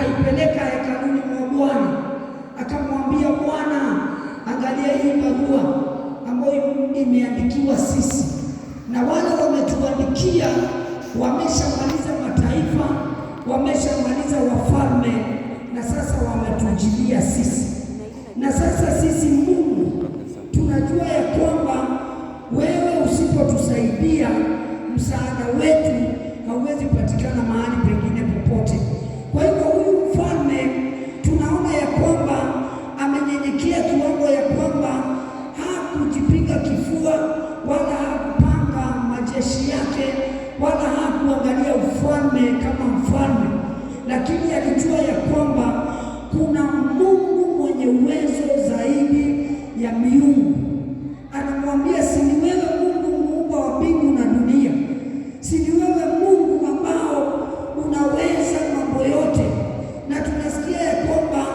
akaipeleka hekaluni mwa Bwana, akamwambia Bwana, angalia hii barua ambayo imeandikiwa sisi, na wale wametuandikia wameshamaliza mataifa, wameshamaliza wafalme, na sasa wametujilia sisi. Na sasa sisi Mungu tunajua ya kwamba wewe usipotusaidia, msaada wetu hauwezi patikana mahali pengine popote. Kwa hivyo huyu mfalme tunaona ya kwamba amenyenyekea kiwango ya kwamba hakujipiga kifua wala hakupanga majeshi yake wala hakuangalia ufalme kama mfalme, lakini alijua ya kwamba kuna Mungu mwenye uwezo zaidi ya miungu. Anamwambia, si ni wewe Mungu muumba wa mbingu na dunia? Si ni wewe Mungu ambao unaweza mambo yote? Na tunasikia ya kwamba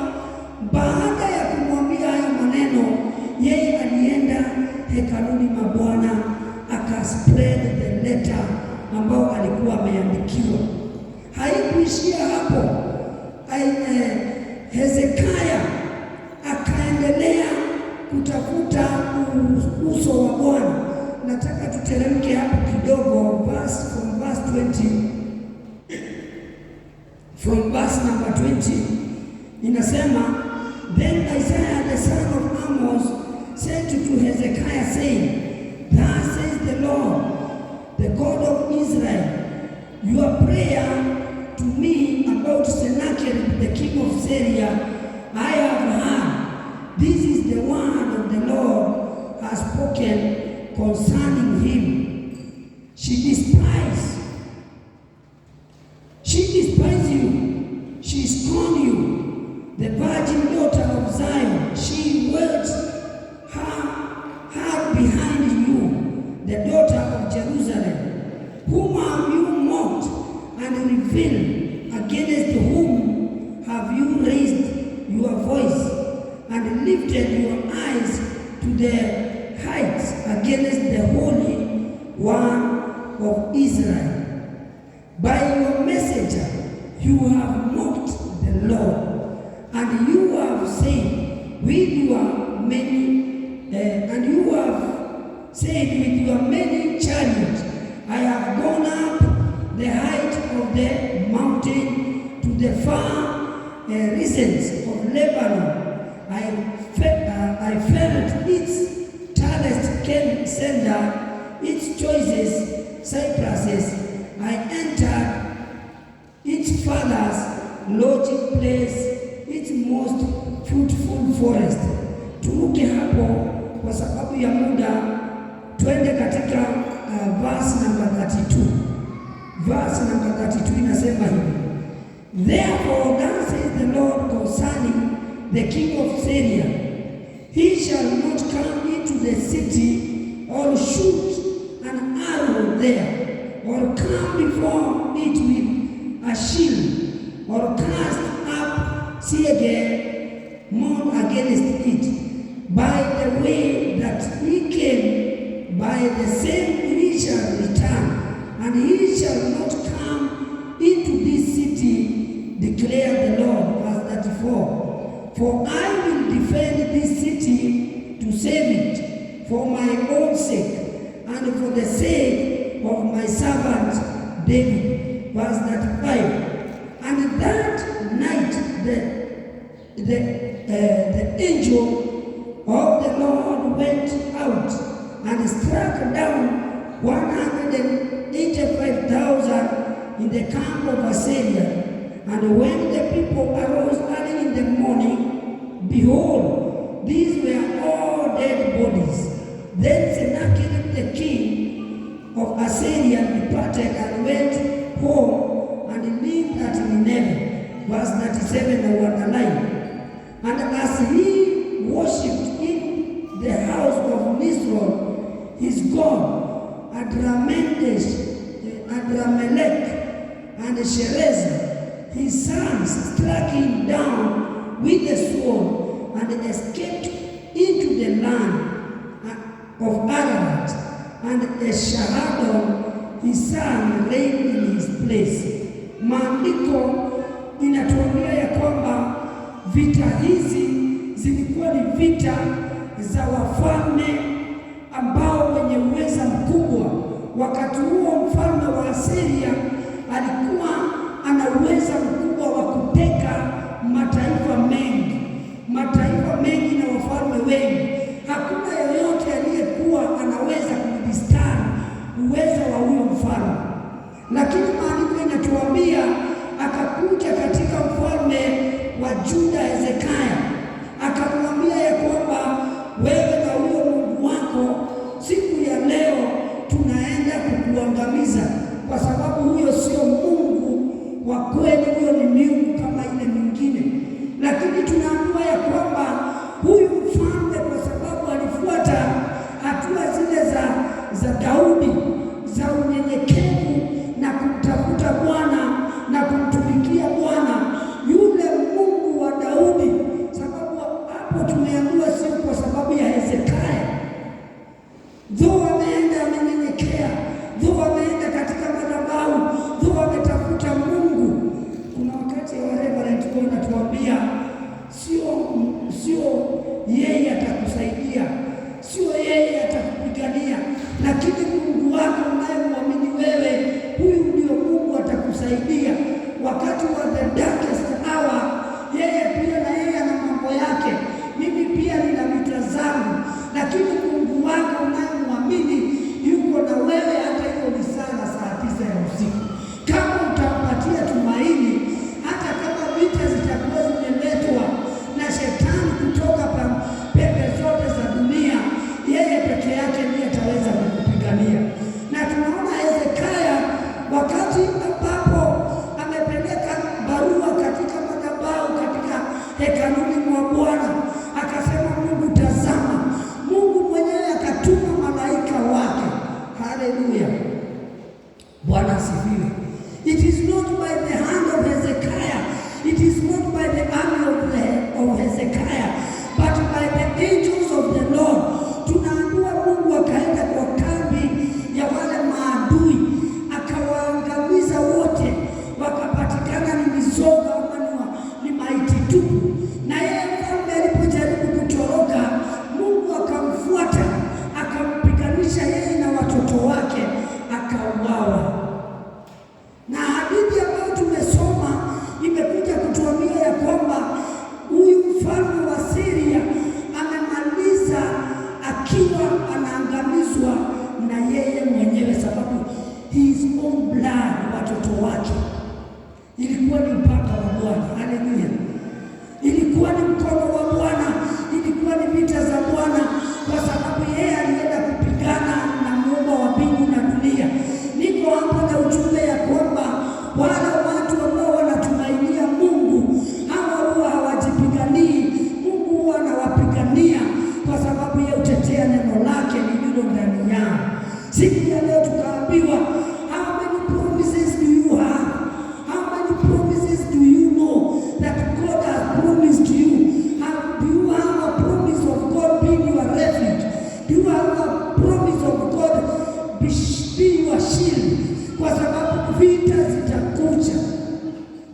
baada ya kumwambia hayo maneno, yeye alienda hekaluni mwa Bwana akaspread the letter ambao alikuwa ameandikiwa. Haikuishia hapo. Hezekia akaendelea kutafuta uso wa Bwana. Nataka tuteremke hapo kidogo, from verse 20, from verse number 20 inasema, then Isaiah the son of Amos said to Hezekiah, saying, thus says the Lord, the God of Israel, your prayer to me about Sennacherib the king of Syria I have heard. This is the word of the Lord has spoken concerning him. She despised you, she scorned you, the virgin daughter of Zion. She waits her behind you, the daughter of Jerusalem. Whom have you mocked and revealed? Against whom have you raised your voice and lifted your eyes to the heights against the Holy One of Israel? By your messenger you have mocked the Lord, and you have said with your many chariots, I have gone up the height of the mountain to the far recesses of Lebanon. I felt its tallest cedar, its choicest cypresses. I entered its father's lodging place, its most fruitful forest. Turuke hapo kwa sababu ya muda, twende katika verse number 32. Verse number 32 inasema hivi, therefore thus says the Lord concerning the king of Syria, he shall not come into the city, or shoot an arrow there, or come before it with a shield, or cast up siege more against it. By the way that he came, by the same he shall return, and he shall not come into this city, declare the Lord. Verse 34. For I will defend this city to save it, for my own sake, and for the sake of my servant David. Verse 35. And that night the angel of the Lord went out and struck down 185,000 in the camp of Assyria. And when the people arose early in the morning, behold, these were all dead bodies. Then Sennacherib the king of Assyria departed and went home and lived at Nineveh. Verse 97, I underline. And as he worshipped in the house of Nisroch, his god, Adramelech and Sherezer, his sons struck him down with the sword and escaped into the land of Ararat, and Esarhaddon his son reigned in his place. Maandiko inatuambia ya kwamba vita hizi zilikuwa ni vita za wafalme ambao wenye uweza mkubwa. Wakati huo mfalme wa Asiria alikuwa ana uweza mkubwa wa kuteka mataifa mengi na wafalme wengi. Hakuna yeyote aliyekuwa anaweza kudistari uwezo wa huyo mfalme, lakini maandiko inatuambia akakuja katika mfalme wa Juda Hezekia, akamwambia ya kwamba wewe na huyo Mungu wako siku ya leo tunaenda kukuangamiza, kwa sababu huyo sio Mungu wa kweli, huyo ni miungu kama ile mingine. Lakini tunaambiwa ya kwamba huyu mfalme, kwa sababu alifuata hatua zile za Daudi za unyenyekevu na kumtafuta Bwana na kumtumikia Bwana, yule Mungu wa Daudi, sababu hapo tumeambiwa sio kwa sababu ya Hezekia, though ameenda amenyenyekea, though ameenda katika madhabahu, though ametafuta Mungu. Kuna wakati wa Reverend anatuambia sio yeye atakusaidia, sio yeye atakupigania, lakini Mungu wako unayemwamini wewe, huyu ndio Mungu atakusaidia wakati wa the darkest hour. Yeye pia na yeye ana mambo yake, mimi pia nina vita zangu, lakini Mungu wako unayemwamini yuko na wewe hata hiyo ni saa 9 ya usiku. Kama utampatia tumaini, hata kama vita zitakuwa zimeletwa na shetani kutoka pembe zote za dunia, yeye peke yake ndiye ataweza kukupigania. Na tunaona Hezekia wakati ambapo amepeleka barua katika madhabahu katika hekaluni mwa Bwana, akasema Mungu tazama, Mungu mwenyewe akatuma malaika wake. Haleluya, Bwana asifiwe. It is not by the hand of Hezekiah, it is not by the army of Hezekiah, but by the angels of the Lord. Tunaambiwa Mungu akaenda kwa kambi ya wale maadui, akawaangamiza wote, wakapatikana ni mizoga ama ni maiti tupu. Na yeye mfalme alipojaribu kutoroka, Mungu akamfuata, akampiganisha yeye na watoto wake, akauawa. Na hadithi ambayo tumesoma imekuja kutuambia ya kwamba huyu mfalme wa Syria amemaliza akiwa anaangamizwa na yeye mwenyewe, sababu his own blood, watoto wake. Ilikuwa ni upanga wa Bwana. Haleluya, ilikuwa ni mkono wa Bwana, ilikuwa ni vita za Bwana, kwa sababu yeye alienda kupigana na Muumba wa mbingu na dunia. Niko hapo na ujumbe ya kwamba wale watu ambao wanatumainia Mungu, hawa huwa hawajipiganii. Mungu huwa anawapigania kwa sababu ya utetea neno lake lililo ndani yao. Siku ya leo tukaambiwa, how many promises do you have? How many promises do you know that God has promised you? Do you have a promise of God being your refuge? Do you have a promise of God being your shield? Kwa sababu vita zitakuja.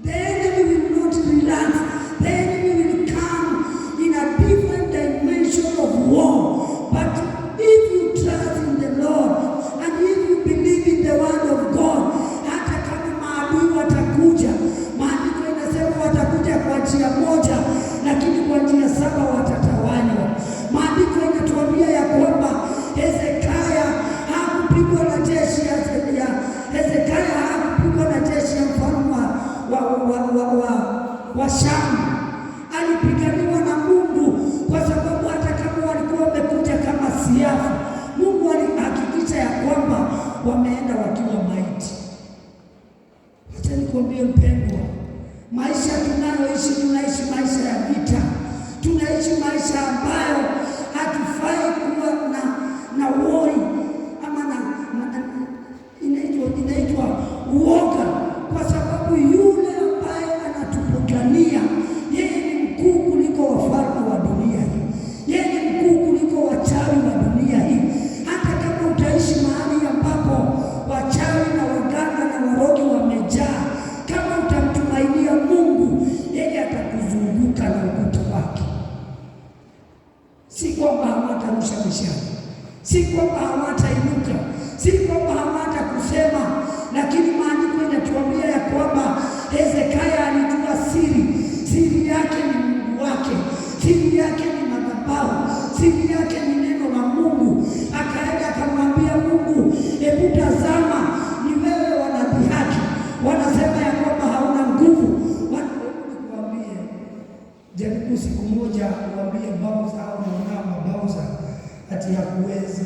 The enemy will not relax. The enemy will come in a different dimension of war. But if you trust in the Lord and if you believe in the word of God, hata kama maadui watakuja, maandiko inasema watakuja kwa njia moja, lakini kwa njia 7 watatawanywa. Maandiko inatuambia ya kwamba Hezekia hakupigwa na jeshi ya Hezekia hakupigwa na jeshi ya mfalme wa Shamu. Alipiganiwa na Mungu, kwa sababu hata kama walikuwa wamekuja kama siafu, Mungu alihakikisha ya kwamba wameenda wakiwa maiti. Acha nikwambie mpendwa, maisha tunayoishi, tunaishi maisha ya vita. Tunaishi maisha ambayo hatufai kuwa na wori ama inaitwa uoga, kwa sababu yule ambaye anatupigania yeye ni mkuu kuliko wafalme wa dunia hii. Yeye ni mkuu kuliko wachawi wa dunia hii. Hata kama utaishi mahali ambapo wachawi na waganga na warogi wamejaa, kama utamtumainia Mungu lakini maandiko inatuambia ya kwamba Hezekia alijua siri yake ni Mungu wake, siri yake ni madhabahu, siri yake ni neno la Mungu. Akaenda akamwambia Mungu, hebu tazama, ni wewe wanadhihaki, wanasema ya kwamba hauna nguvu. Nikwambie, jaribu siku moja kuambia Bauza au Bauza ati hakuwezi.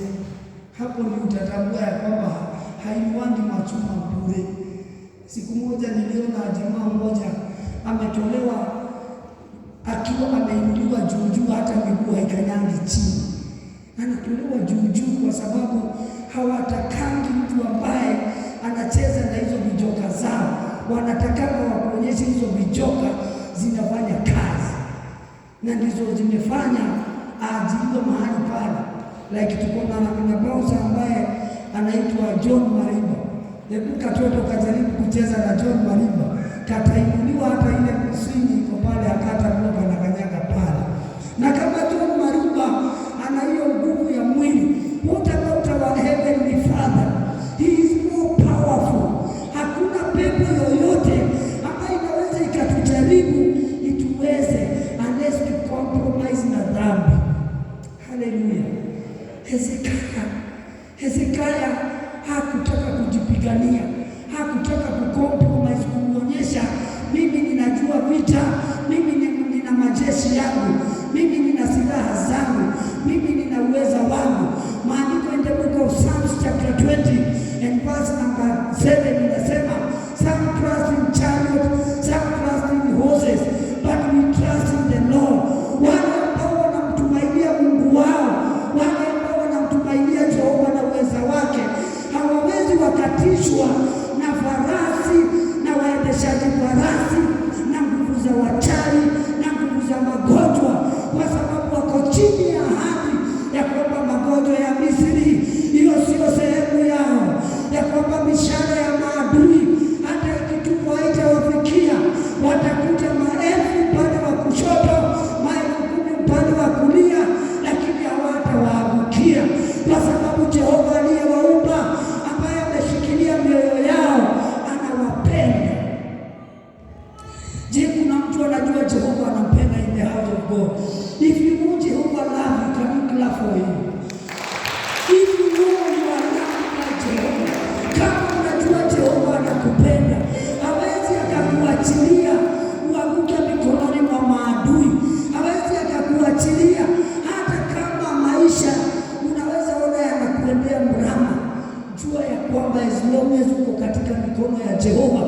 Hapo ni utatambua ya kwamba haiwandi machuma bure. Siku moja niliona jamaa mmoja ametolewa akiwa ameinuliwa juu, hata miguu haikanyangi chini. Anatolewa juu kwa sababu hawatakangi mtu ambaye anacheza na hizo vijoka zao. Wanatakanga wakuonyeshe hizo vijoka zinafanya kazi, na ndizo zimefanya aajiriwe mahali pale. Like tuko na Bauza ambaye anaitwa John Mariba. Hebu katoto kajaribu kucheza na John Mariba, katainuliwa hata ile swingi iko pale, akata mboga na kanyaga pale. Na kama John Mariba ana hiyo nguvu ya mwili, what about our heavenly Father? He is more powerful. Hakuna pepo yoyote ambayo inaweza ikatujaribu ituweze unless we compromise na dhambi. Haleluya. Hezekia hakutaka kujipigania, hakutaka kucompromise, kuonyesha mimi ninajua vita, mimi nina majeshi yangu, mimi nina silaha zangu, mimi nina uweza wangu. Maandiko in the book of Psalms chapter 20 and verse number 7 inasema, some trust in chariot, some trust in horses, but we trust in the Lord. Wale ambao wanamtumainia Mungu wao, wale ambao wanamtumainia Jehova na uweza wake, hawawezi wakatishwa na farasi na waendeshaji farasi na nguvu za wachawi na nguvu za magonjwa, kwa sababu wako chini ya ahadi ya kwamba magonjwa ya Misri hiyo sio sehemu yao, ya kwamba mishale ya maadui hata ikitupwa haitawafikia. Watakuja maelfu upande wa kushoto, maelfu 10 upande wa kulia, lakini hawatawaabukia, kwa sababu Jehova aliyewaumba, ambaye ameshikilia mioyo yao, anawapenda. Je, kuna mtu anajua Jehova anampenda in the house of God? If you know Jehova love you, can you clap for him? If you know you are loved by Jehova, kama unajua Jehova anakupenda, hawezi akakuachilia uanguke mikononi mwa maadui, hawezi akakuachilia hata kama maisha unaweza ona yanakuendea mrama. Jua ya kwamba as long as uko katika mikono ya Jehova,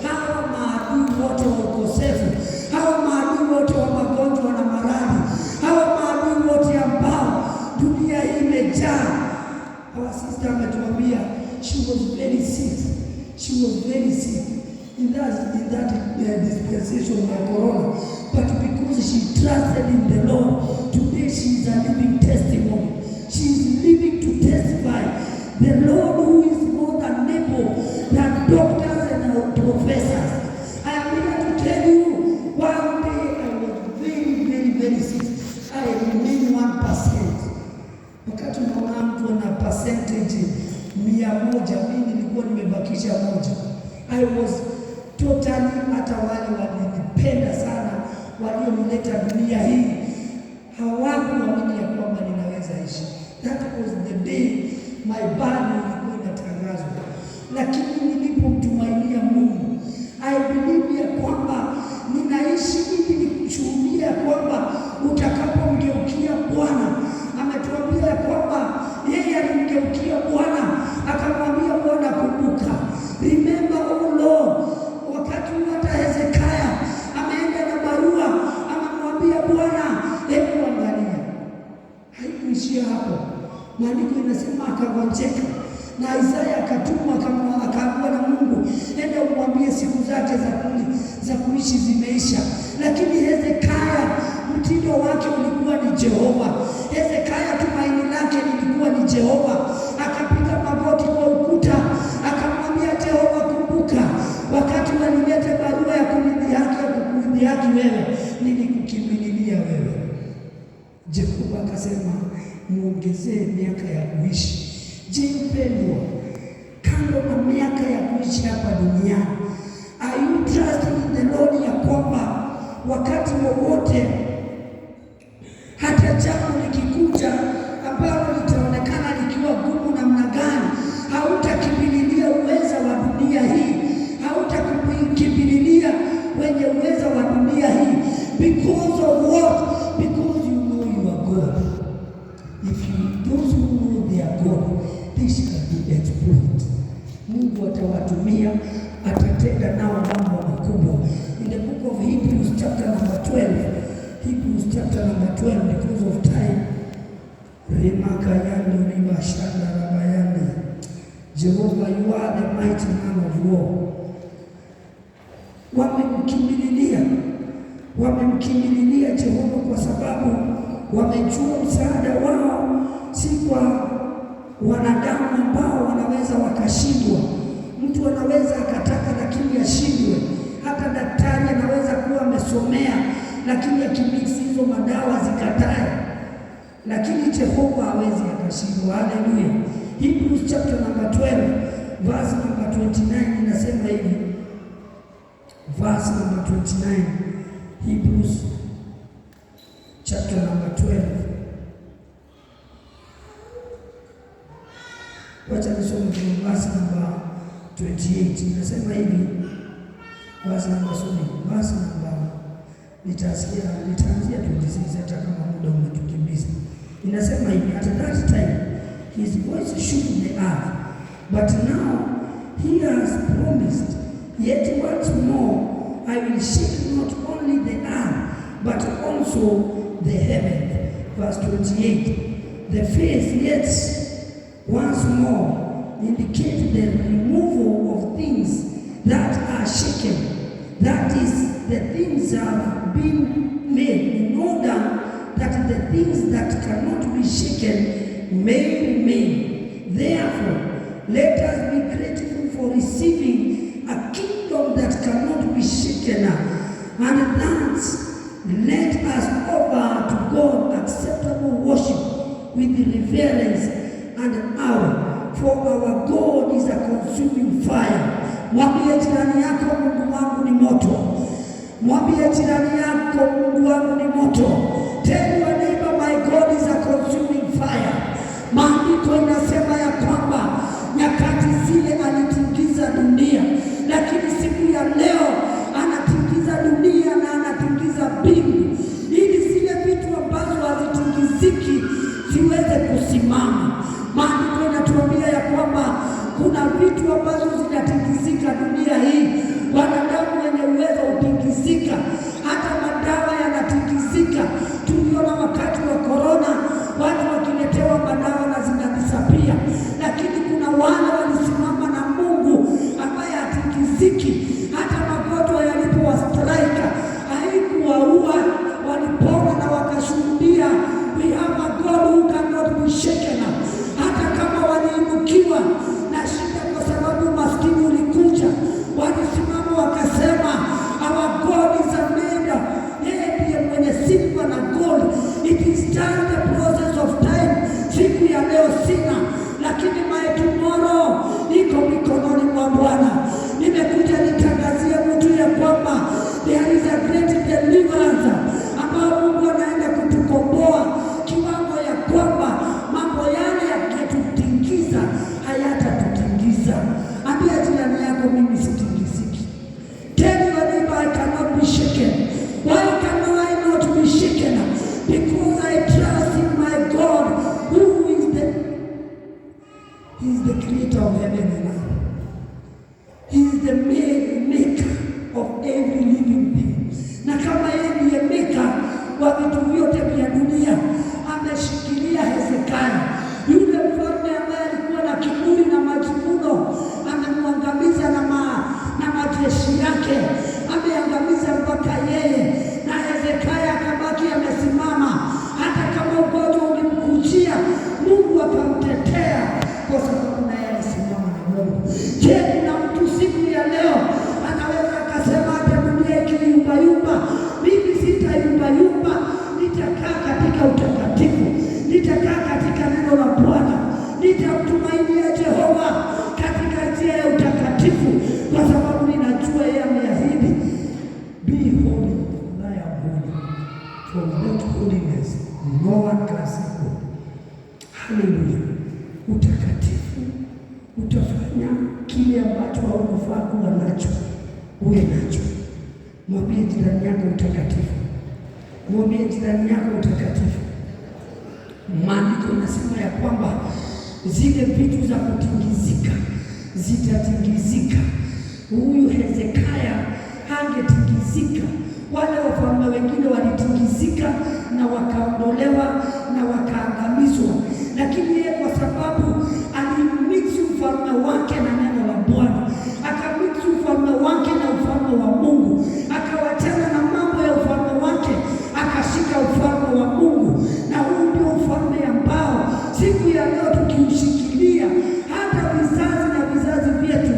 hawa maadui wote wa ukosefu, hawa maadui wote wa magonjwa na maradhi, hawa maadui wote ambao dunia hii imejaa. Our sister ametuambia she was very sick. She was very sick in that dispensation of corona, but because she trusted in the Lord, today she is a living testimony. She is living to testify the Lord who is more than able than doctors and professors. I am here to tell you, one day I was very sick. I remained 1%. Wakati unaona mtu ana percentage 100, mimi nilikuwa nimebakisha 1. I was totally, hata wale walinipenda sana, walionileta dunia hii, hawakuamini ya kwamba ninaweza ishi. That was the day my body ilikuwa inatangazwa. Lakini nilipomtumainia Mungu, I believe ya kwamba ninaishi ili nikushuhudia kwamba utakapomgeukia Bwana. Ametuambia ya kwamba yeye alimgeukia Bwana, akamwambia Bwana, kumbuka, remember oh Lord. Wakati hata Hezekia ameenda na barua, amemwambia Bwana, hebu angalia. Haikuishia hapo. Maandiko inasema akagonjeka, na Isaya akatumwa, akaambiwa na Mungu, enda umwambie siku zake za kuishi zimeisha. Lakini Hezekia mtindo wake ulikuwa ni Jehova. Hezekia tumaini lake lilikuwa ni Jehova. Akapiga magoti kwa ukuta, akamwambia Jehova, kumbuka, wakati walileta barua ya kunidhihaki wewe, nilikukimbililia wewe. Jehova akasema, muongezee miaka ya kuishi. Je, mpendwa, kando na miaka ya kuishi kuishi hapa duniani. Are you trusting in the Lord ya kwamba wakati wowote hata jambo likikuja ambalo litaonekana likiwa gumu namna gani, hautakimbililia uweza wa dunia hii, hautakimbililia wenye uweza wa dunia hii. Because of what? Because you know you are God. If you those who know they are God, they shall be exploit. Mungu atawatumia, atatenda nao mambo makubwa. In the book of Hebrews chapter number 12, Hebrews chapter number 12, because of time, Remakayando Ribashanda Rabayandi, Jehovah, you are the mighty man of war. Wamemkimbililia Jehova kwa sababu wamejua msaada wao si kwa wanadamu ambao wanaweza wakashindwa. Mtu anaweza akataka lakini ashindwe. Hata daktari anaweza kuwa amesomea lakini akimiksi hizo madawa zikatae, lakini Jehova hawezi akashindwa. Haleluya. Hebrews chapter number 12 verse number 29 inasema hivi. Verse number 29, Hebrews chapter number 12. Wacha nisome verse number 28. Inasema hivi. Verse number nitaanzia 26 hata kama muda umetukimbiza. Inasema hivi, at that time his voice shook the earth, but now he has promised, yet once more I will shake not only the earth, but also the heaven. Verse 28, the faith yet once more indicate the removal of things that are shaken. That is, the things have been made in order that the things that cannot be shaken may remain. Therefore, let us be grateful for receiving a kingdom that cannot be shaken, and thus let us offer to God acceptable worship with reverence and awe, for our God is a consuming fire. Mwambie jirani yako, Mungu wangu ni moto. Mwambie jirani yako, Mungu wangu ni moto. Tell your neighbor, my God is a consuming fire. Maandiko inasema ya kwamba nyakati zile alitingiza dunia, lakini siku ya leo anatingiza dunia na anatingiza mbingu, ili zile vitu ambazo hazitingiziki ziweze kusimama. Maandiko inatuambia ya kwamba kuna vitu ambazo zinatingizika dunia hii. Wanadamu wenye uwezo utingizika, hata madawa yanatingizika. Tuliona wakati wa corona watu wakiletewa madawa na zinadisapia, lakini kuna wale walisimama na Mungu ambaye hatingiziki. Hata magonjwa yalipowastrika haikuwaua, walipona na wakashuhudia, we have a God who cannot be shaken. Hata kama waliinukiwa na shida kwa sababu maskini ulikuja, walisimama wakasema, our God is a maker. Yeye ndiye mwenye silver na gold. It is just the process of time. Siku ya leo sina, lakini my tomorrow iko mikononi mwa Bwana. Nimekuja nitangazie mtu ya kwamba there is a great deliverance ambao Mungu anaenda kutukomboa, kiwango ya kwamba mambo yale yakitutingiza hayatatutingiza. Ambia jirani yako, mimi sitingiziki. Tell your neighbor, I cannot be shaken. Why cannot I not be shaken? Because I trust in my God, who is the creator of heaven and earth. He is the maker of every living thing. Na kama yeye ndiye maker wa vitu vyote vya dunia, ameshikilia Hezekia, yule mfalme ambaye alikuwa na kiburi na majivuno, amemwangamiza na majeshi yake, ameangamiza mpaka yeye, na Hezekia akabaki amesimama. Hata kama ugonjwa ulimkujia, Mungu akamtetea kwa sababu naye alisimama na Mungu. Je, kuna mtu siku ya leo anaweza akasema hata dunia ikiyumbayumba, mimi sitayumbayumba, nitakaa katika utakatifu, nitakaa katika neno la Bwana, nitamtumainia Jehova katika njia ya utakatifu. Haleluya. Utakatifu utafanya kile ambacho haukufaa kuwa nacho uwe nacho. Mwambie jirani yako utakatifu. Mwambie jirani yako utakatifu. Maandiko inasema ya kwamba zile vitu za kutingizika zitatingizika. Huyu Hezekia hangetingizika. Wale wafalme wengine walitingizika na wakaondolewa na wakaangamizwa, lakini yeye kwa sababu alimiksi ufalme wake na neno la Bwana, akamiksi ufalme wake na ufalme wa Mungu, akawachana na mambo ya ufalme wake, akashika ufalme wa Mungu. Na huu ndio ufalme ambao siku ya leo tukiushikilia, hata vizazi na vizazi vyetu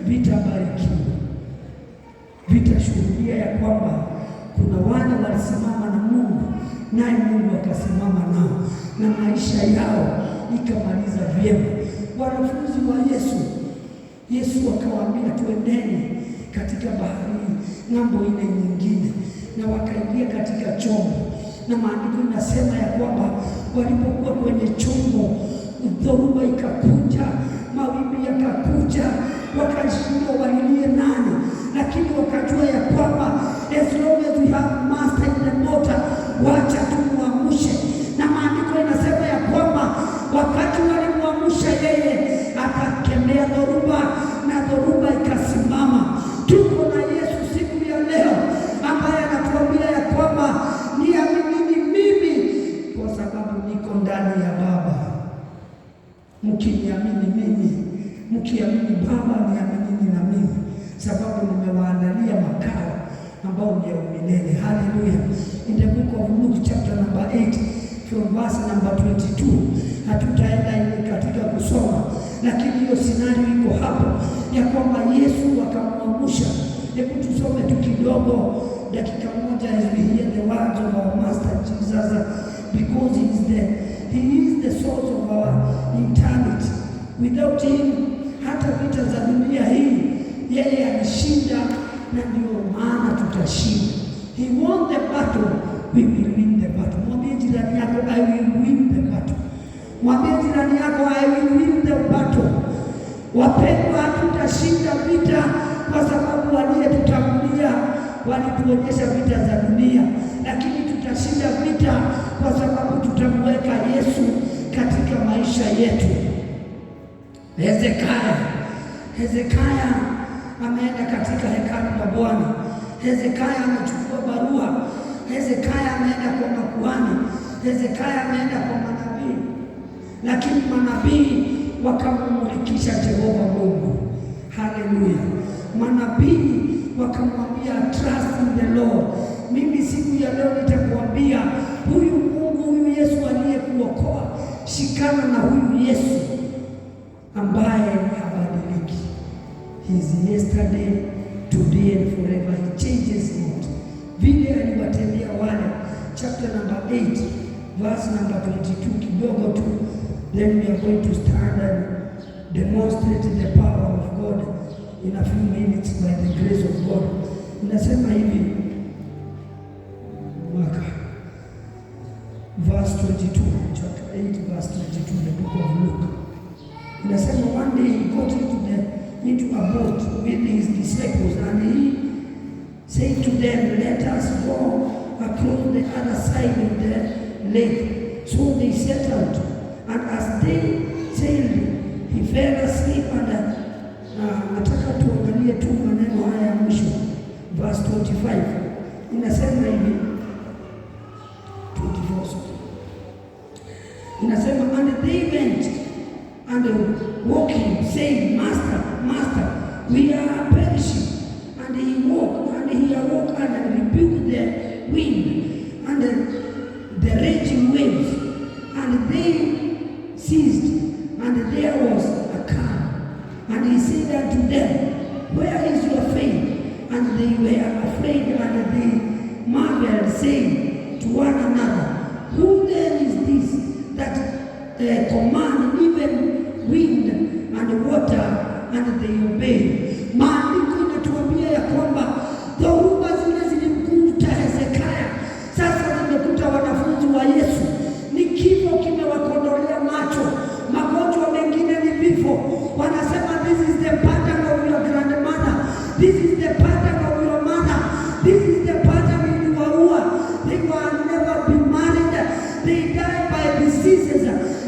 vitabarikiwa, vitashuhudia ya kwamba kuna wale walisimama na Mungu, naye Mungu akasimama nao na maisha yao ikamaliza vyema. Wanafunzi wa Yesu akawaambia tuendeni katika bahari ng'ambo ile nyingine, na wakaingia katika chombo, na maandiko inasema ya kwamba walipokuwa kwenye chombo, dhoruba ikakuja, mawimbi yakakuja, wakashindwa walilie nani, lakini wakajua ya kwamba as long as we have master in the water, wacha tumuamshe. Na maandiko inasema ya kwamba wakati walimwamsha yeye, akakemea dhoruba na dhoruba ikasimama. Tuko na Yesu siku ya leo ambaye anatuambia ya kwamba niaminini mimi kwa sababu niko ndani ya Baba. Mkiniamini mimi, mkiamini Baba, niaminini na mimi, sababu nimewaandalia makao ambao ni ya milele. Haleluya. In the book of Luke chapter number 8 from verse number 22. Hatutaenda ile katika kusoma, lakini hiyo scenario iko hapo ya kwamba Yesu akamwamsha. Hebu tusome tu kidogo dakika moja as we hear the words of our Master Jesus, because he is the source of our eternity. Without him, hata vita za dunia hii yeye alishinda, na ndio maana tutashinda. He won the battle, we will win the battle. Mwambie jirani yako I will win the battle. Mwambie jirani yako I will win the battle. Wapendwa, tutashinda vita kwa sababu waliyetutangulia walituonyesha vita za dunia, lakini tutashinda vita kwa sababu tutamweka Yesu katika maisha yetu. Hezekia ameenda katika hekalu la Bwana. Hezekia amechukua barua. Hezekia ameenda kwa makuhani. Hezekia ameenda kwa manabii, lakini manabii wakamumulikisha Jehova Mungu. Haleluya. Manabii wakamwambia trust in the Lord. Mimi siku ya leo nitakwambia huyu Mungu, huyu Yesu aliyekuokoa, shikana na huyu Yesu ambaye habadiliki. He is yesterday, today and forever. He changes not. Vile aliwatendea wale, chapter number 8 verse number 22 kidogo tu, then we are going to stand and demonstrate the power of God in a few minutes by the grace of God. Inasema hivi, verse 22, chapter 8 verse 22, the book of Luke. Inasema one day he got into a boat with his disciples, and he said to them, let us go across the other side of the lake. So they set out, and as they sailed, he fell asleep. And nataka tuangalie tu maneno haya ya mwisho, verse 25. Inasema hivi, 24. Inasema, and they went and walking, saying, Master, Master, we are perishing. And he awoke and rebuked the wind and the raging waves, and they ceased, and there was a calm. And he said unto them, where is your faith? And they were afraid, and they marveled, saying to one another, who then is this that command even wind and water, and they obey? Maandiko inatuambia ya kwamba dhoruba zile zilimkuta Hezekia, sasa zimekuta wanafunzi wa Yesu. Ni kifo kimewakondolea macho, This is the pattern of your mother. This is the pattern in your war. They will never be married. They die by diseases.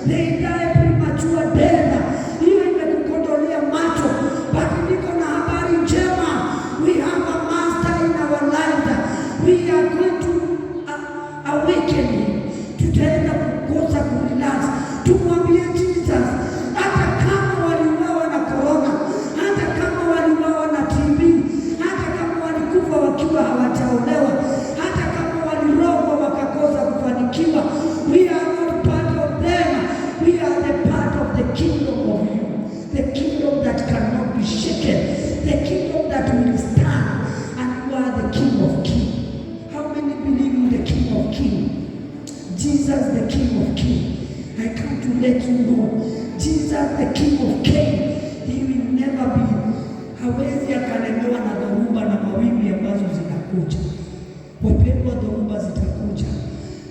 They die premature death. Hiyo imekukondolea macho. But niko na habari njema. We have a master in our life. We are going to awaken him. Tutaenda kukosa kurelax. Tumwambie Jesus, hata kama waliuawa na corona, hata kama waliuawa na TB, hata kama walikufa wakiwa hawajaolewa, hata kama walirogwa wakakosa kufanikiwa, we are not part of them. We are the part of the kingdom of you, the kingdom that cannot be shaken, the kingdom that will stand, and you are the King of Kings. How many believe in the King of Kings? Jesus, the King of Kings. I come to let you know, Jesus, the King of Kings, he will never be. Hawezi akalemewa na dhoruba na mawimbi ambazo zinakuja. Wapendwa, dhoruba zitakuja,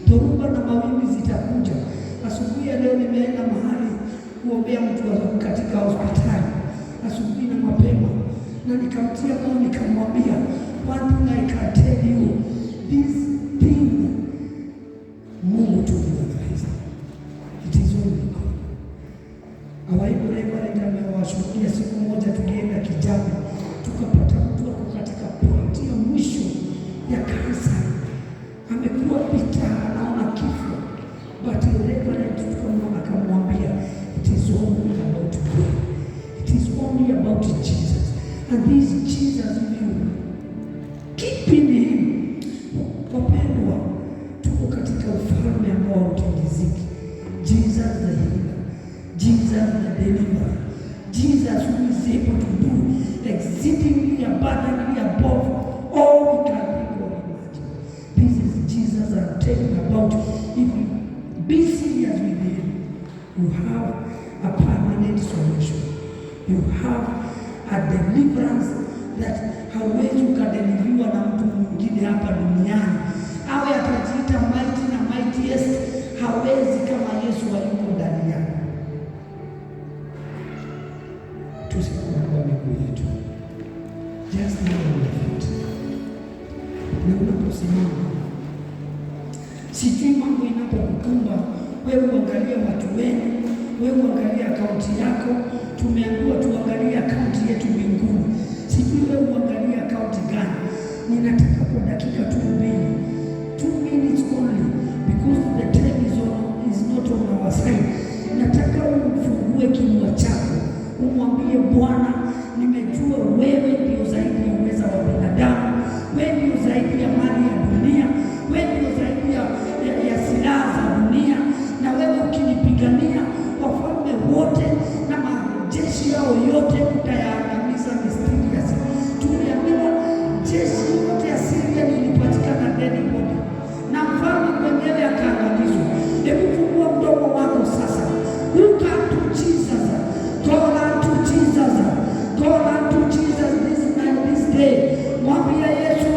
dhoruba na mawimbi zitakuja. Asubuhi ya leo nimeenda mahali kuombea mtu katika hospitali, asubuhi na mapema, na nikamtia moyo, nikamwambia, one thing I can tell you, this thing Mungu tu anaweza. It is only God. Awaibu Reverend amewashuhudia, siku moja tulienda Kijabe, tukapata mtu wako katika pointi ya mwisho ya kansa. Amekuwa pita, anaona kifo. But Reverend akamwambia, it is only about God. It is only about Jesus. And this Jesus, if you keep in him, wapendwa, tuko katika ufalme ambao hautingiziki. Jesus the healer, Jesus the deliverer, Jesus who is able to do exceedingly abundantly above all we can think or imagine. This is Jesus I'm telling about. If you be serious with him, you have a permanent solution. You have a deliverance that hauwezi ukadeliviwa na mtu mwingine hapa duniani. Awe atajiita mighty na mightiest, hawezi kama Yesu yuko ndani yako. Tusifungue miguu yetu. Just know it. Na unaposimama, sijui mambo inapokukumba, wewe uangalia watu wenu, wewe uangalia akaunti yako. Tumeambiwa tuangalie akaunti yetu mbinguni. Sijui wewe uangalia akaunti gani. Ninataka kwa dakika 2 minutes only, because the time is not on our side. Nataka ufungue kinywa chako, umwambie Bwana, nimejua wewe ndio zaidi ya uweza wa binadamu, wewe ndio zaidi ya mali ya dunia, wewe ndio zaidi ya silaha za dunia, na wewe ukinipigania, wafalme wote na majeshi yao yote utayaangamiza mysterious. Tumeambiwa jeshi yote ya Syria lilipatikana dead body, na mfalme mwenyewe akaangamizwa. Hebu fungua mdomo wako sasa. Look unto Jesus. Call unto Jesus. Call unto Jesus this day. Mwambie Yesu,